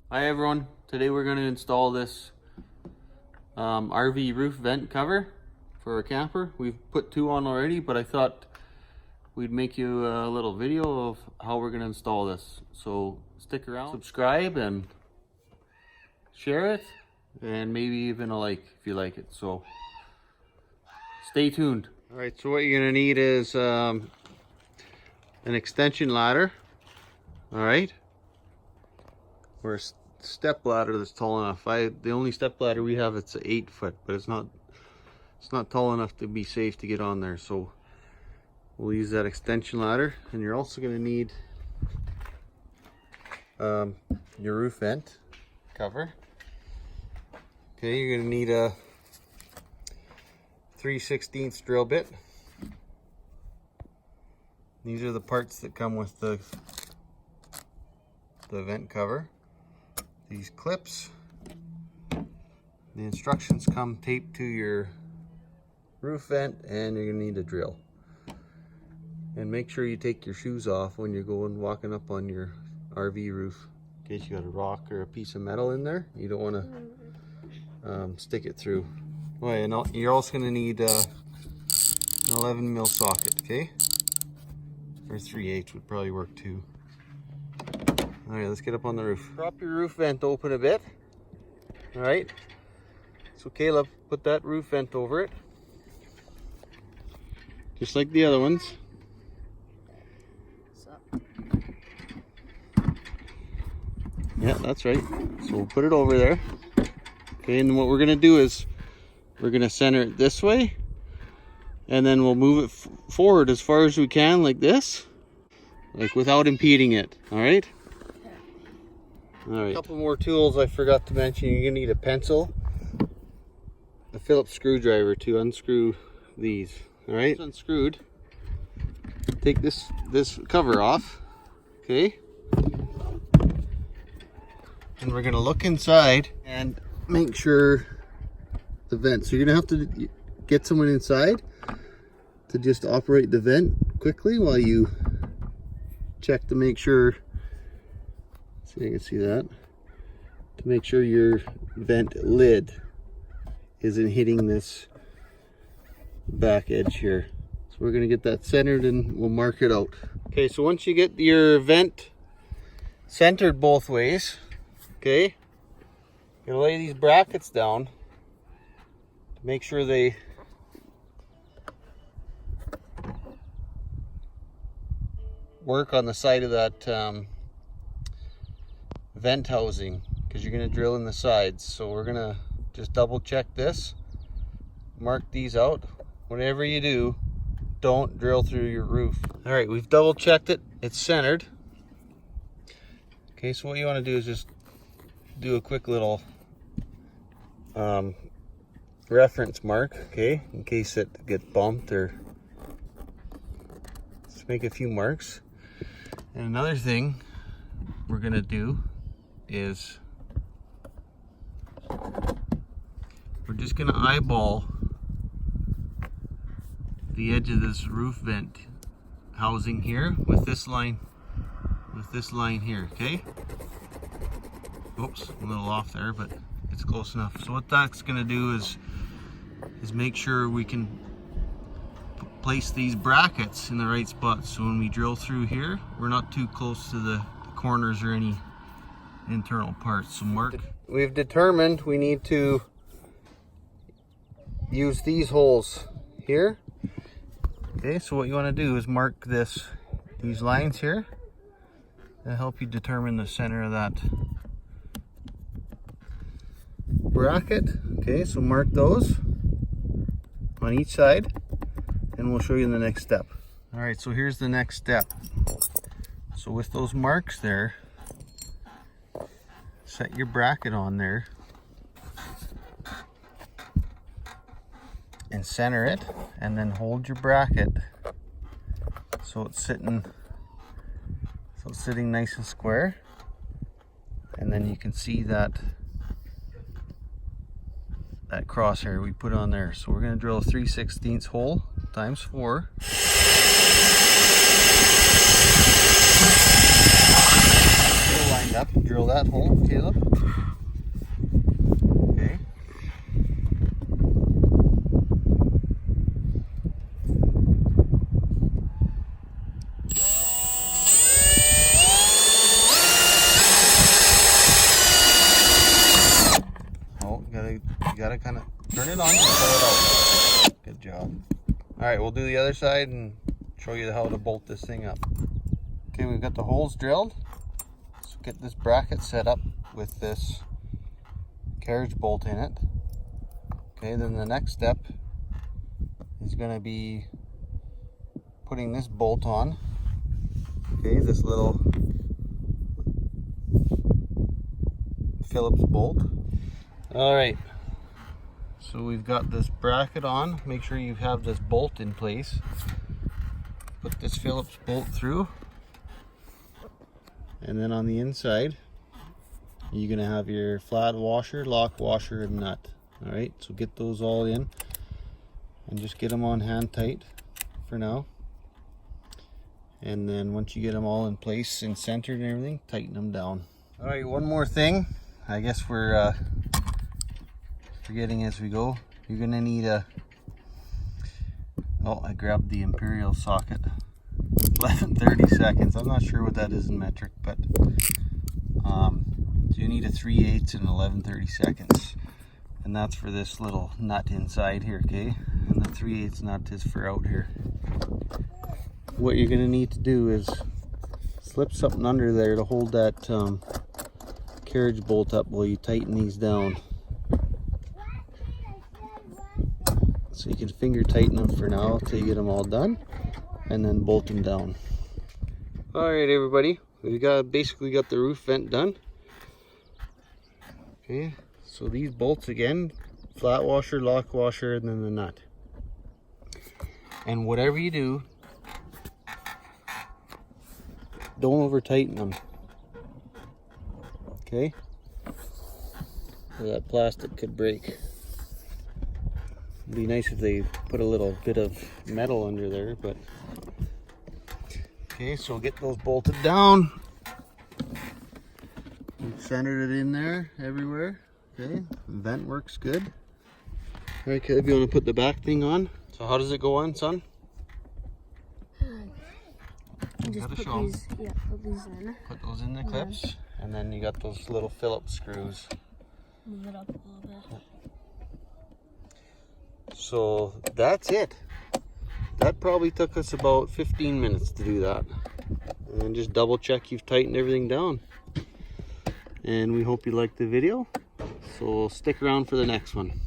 Hi everyone, today we're going to install this RV roof vent cover for a camper. We've put two on already, but I thought we'd make you a little video of how we're going to install this. So stick around, subscribe and share it, and maybe even a like if you like it. So stay tuned. Alright, so what you're going to need is an extension ladder. Alright. Or a step ladder that's tall enough. The only step ladder we have, it's 8 foot, but it's not tall enough to be safe to get on there. So we'll use that extension ladder. And you're also going to need your roof vent cover. Okay, you're going to need a 3/16 drill bit. These are the parts that come with the vent cover. These clips, the instructions come taped to your roof vent, and you're gonna need a drill. And make sure you take your shoes off when you're walking up on your RV roof, in case you got a rock or a piece of metal in there. You don't want to stick it through. Oh, and you're also gonna need an 11mm socket, okay? Or 3/8 would probably work too. Alright, let's get up on the roof. Prop your roof vent open a bit. Alright. So Caleb, put that roof vent over it. Just like the other ones. Yeah, that's right. So we'll put it over there. Okay, and what we're going to do is we're going to center it this way. And then we'll move it forward as far as we can, like this. Like without impeding it. Alright? Alright, a couple more tools I forgot to mention. You're going to need a pencil, a Phillips screwdriver to unscrew these. Alright, unscrewed. Take this cover off. Okay. And we're going to look inside and make sure the vent. So you're going to have to get someone inside to just operate the vent quickly while you check to make sure. So you can see that, to make sure your vent lid isn't hitting this back edge here. So we're going to get that centered and we'll mark it out. Okay, so once you get your vent centered both ways, okay, you're going to lay these brackets down to make sure they work on the side of that vent housing, because you're going to drill in the sides. So we're going to just double check this, mark these out. Whatever you do, don't drill through your roof. All right, we've double checked it, it's centered. Okay, so what you want to do is just do a quick little reference mark, okay, in case it gets bumped, or just make a few marks. And another thing we're going to do is we're just going to eyeball the edge of this roof vent housing here with this line here, okay? Oops, a little off there, but it's close enough. So what that's going to do is make sure we can place these brackets in the right spot, so when we drill through here, we're not too close to the corners or any internal parts. So mark. We've determined we need to use these holes here. Okay, so what you want to do is mark these lines here. That'll help you determine the center of that bracket. Okay, so mark those on each side, and we'll show you the next step. All right, so here's the next step. So with those marks there, set your bracket on there and center it, and then hold your bracket so it's sitting nice and square. And then you can see that crosshair we put on there. So we're going to drill a 3/16 hole times 4. Lined Yep, drill that hole, Caleb. Okay. Oh, you gotta kind of turn it on and pull it out. Good job. All right, we'll do the other side and show you how to bolt this thing up. Okay, we've got the holes drilled. Let's get this bracket set up with this carriage bolt in it. Okay, then the next step is going to be putting this bolt on. Okay, this little Phillips bolt. All right, so we've got this bracket on. Make sure you have this bolt in place. Put this Phillips bolt through, and then on the inside you're going to have your flat washer, lock washer, and nut. All right, so get those all in and just get them on hand tight for now. And then once you get them all in place and centered and everything, tighten them down. All right, one more thing. I guess we're forgetting as we go. You're gonna need a, oh, I grabbed the Imperial socket. 1130 seconds. I'm not sure what that is in metric, but so you need a 3/8 and 1130 seconds. And that's for this little nut inside here, okay? And the 3/8 nut is for out here. What you're gonna need to do is slip something under there to hold that carriage bolt up while you tighten these down. So you can finger tighten them for now until you get them all done, and then bolt them down. All right, everybody, we basically got the roof vent done. Okay, so these bolts again, flat washer, lock washer, and then the nut. And whatever you do, don't over tighten them. Okay, so that plastic could break. It'd be nice if they put a little bit of metal under there, but okay, so get those bolted down. We've centered it in there everywhere. Okay, the vent works good. All right, Caleb, you want to put the back thing on? So how does it go on, son? Just put these, yeah, put these in. Put those in the clips, and then you got those little Phillips screws. Move it up a little bit. So that's it. That probably took us about 15 minutes to do that. And then just double check you've tightened everything down. And we hope you liked the video. So stick around for the next one.